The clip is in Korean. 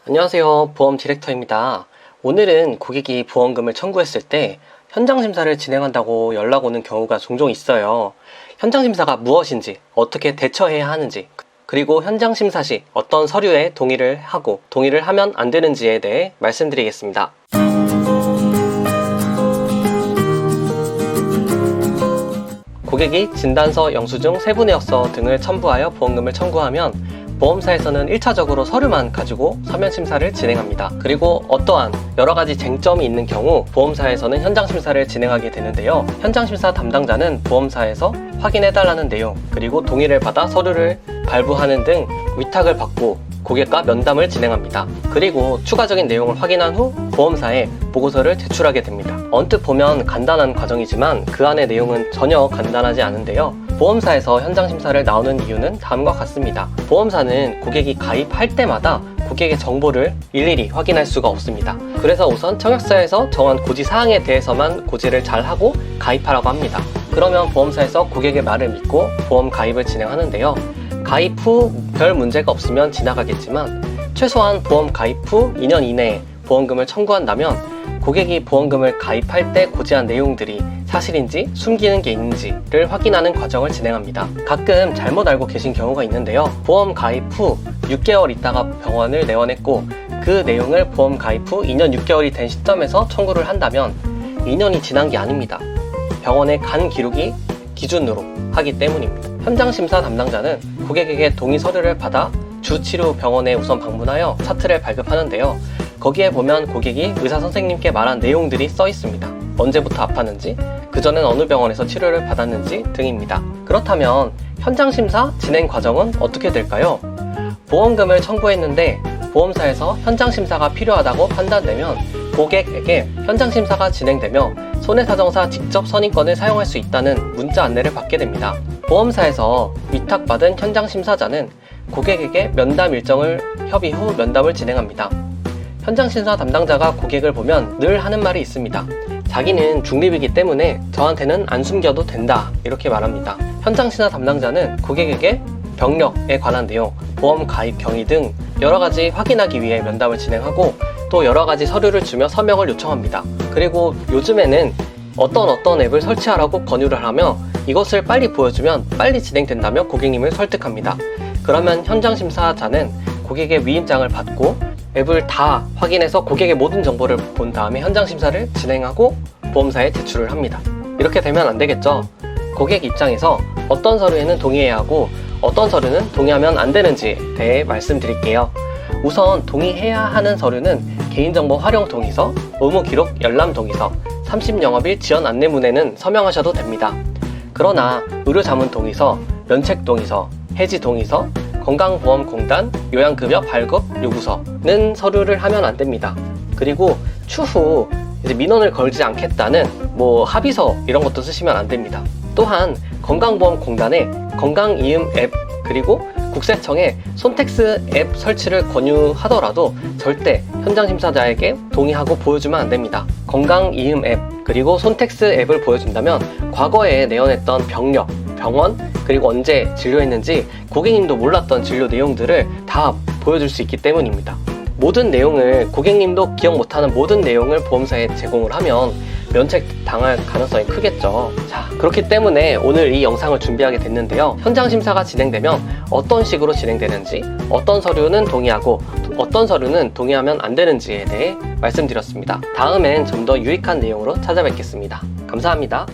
안녕하세요, 보험 디렉터입니다. 오늘은 고객이 보험금을 청구했을 때 현장 심사를 진행한다고 연락 오는 경우가 종종 있어요. 현장 심사가 무엇인지, 어떻게 대처해야 하는지, 그리고 현장 심사 시 어떤 서류에 동의를 하고 동의를 하면 안 되는지에 대해 말씀드리겠습니다. 고객이 진단서, 영수증, 세부내역서 등을 첨부하여 보험금을 청구하면 보험사에서는 1차적으로 서류만 가지고 서면 심사를 진행합니다. 그리고 어떠한 여러가지 쟁점이 있는 경우 보험사에서는 현장 심사를 진행하게 되는데요. 현장 심사 담당자는 보험사에서 확인해달라는 내용, 그리고 동의를 받아 서류를 발부하는 등 위탁을 받고 고객과 면담을 진행합니다. 그리고 추가적인 내용을 확인한 후 보험사에 보고서를 제출하게 됩니다. 언뜻 보면 간단한 과정이지만 그 안의 내용은 전혀 간단하지 않은데요. 보험사에서 현장 심사를 나오는 이유는 다음과 같습니다. 보험사는 고객이 가입할 때마다 고객의 정보를 일일이 확인할 수가 없습니다. 그래서 우선 청약서에서 정한 고지사항에 대해서만 고지를 잘하고 가입하라고 합니다. 그러면 보험사에서 고객의 말을 믿고 보험 가입을 진행하는데요. 가입 후 별 문제가 없으면 지나가겠지만 최소한 보험 가입 후 2년 이내에 보험금을 청구한다면 고객이 보험금을 가입할 때 고지한 내용들이 사실인지 숨기는 게 있는지를 확인하는 과정을 진행합니다. 가끔 잘못 알고 계신 경우가 있는데요. 보험 가입 후 6개월 있다가 병원을 내원했고 그 내용을 보험 가입 후 2년 6개월이 된 시점에서 청구를 한다면 2년이 지난 게 아닙니다. 병원에 간 기록이 기준으로 하기 때문입니다. 현장 심사 담당자는 고객에게 동의 서류를 받아 주치료 병원에 우선 방문하여 차트를 발급하는데요. 거기에 보면 고객이 의사 선생님께 말한 내용들이 써 있습니다. 언제부터 아팠는지, 그전엔 어느 병원에서 치료를 받았는지 등입니다. 그렇다면 현장 심사 진행 과정은 어떻게 될까요? 보험금을 청구했는데 보험사에서 현장 심사가 필요하다고 판단되면 고객에게 현장 심사가 진행되며 손해사정사 직접 선임권을 사용할 수 있다는 문자 안내를 받게 됩니다. 보험사에서 위탁받은 현장 심사자는 고객에게 면담 일정을 협의 후 면담을 진행합니다. 현장 심사 담당자가 고객을 보면 늘 하는 말이 있습니다. 자기는 중립이기 때문에 저한테는 안 숨겨도 된다, 이렇게 말합니다. 현장 심사 담당자는 고객에게 병력에 관한 내용, 보험 가입 경위 등 여러가지 확인하기 위해 면담을 진행하고 또 여러가지 서류를 주며 서명을 요청합니다. 그리고 요즘에는 어떤 앱을 설치하라고 권유를 하며 이것을 빨리 보여주면 빨리 진행된다며 고객님을 설득합니다. 그러면 현장 심사자는 고객의 위임장을 받고 앱을 다 확인해서 고객의 모든 정보를 본 다음에 현장 심사를 진행하고 보험사에 제출을 합니다. 이렇게 되면 안 되겠죠? 고객 입장에서 어떤 서류에는 동의해야 하고 어떤 서류는 동의하면 안 되는지에 대해 말씀드릴게요. 우선 동의해야 하는 서류는 개인정보 활용 동의서, 의무기록 열람 동의서, 30영업일 지연 안내문에는 서명하셔도 됩니다. 그러나 의료자문 동의서, 면책 동의서, 해지 동의서, 건강보험공단 요양급여 발급 요구서는 서류를 하면 안 됩니다. 그리고 추후 이제 민원을 걸지 않겠다는 합의서 이런 것도 쓰시면 안 됩니다. 또한 건강보험공단의 건강이음 앱 그리고 국세청에 손택스 앱 설치를 권유하더라도 절대 현장 심사자에게 동의하고 보여주면 안 됩니다. 건강이음 앱 그리고 손택스 앱을 보여준다면 과거에 내원했던 병력, 병원, 그리고 언제 진료했는지 고객님도 몰랐던 진료 내용들을 다 보여줄 수 있기 때문입니다. 모든 내용을 고객님도 기억 못하는 모든 내용을 보험사에 제공을 하면 면책 당할 가능성이 크겠죠. 자, 그렇기 때문에 오늘 이 영상을 준비하게 됐는데요. 현장 심사가 진행되면 어떤 식으로 진행되는지, 어떤 서류는 동의하고 어떤 서류는 동의하면 안 되는지에 대해 말씀드렸습니다. 다음엔 좀 더 유익한 내용으로 찾아뵙겠습니다. 감사합니다.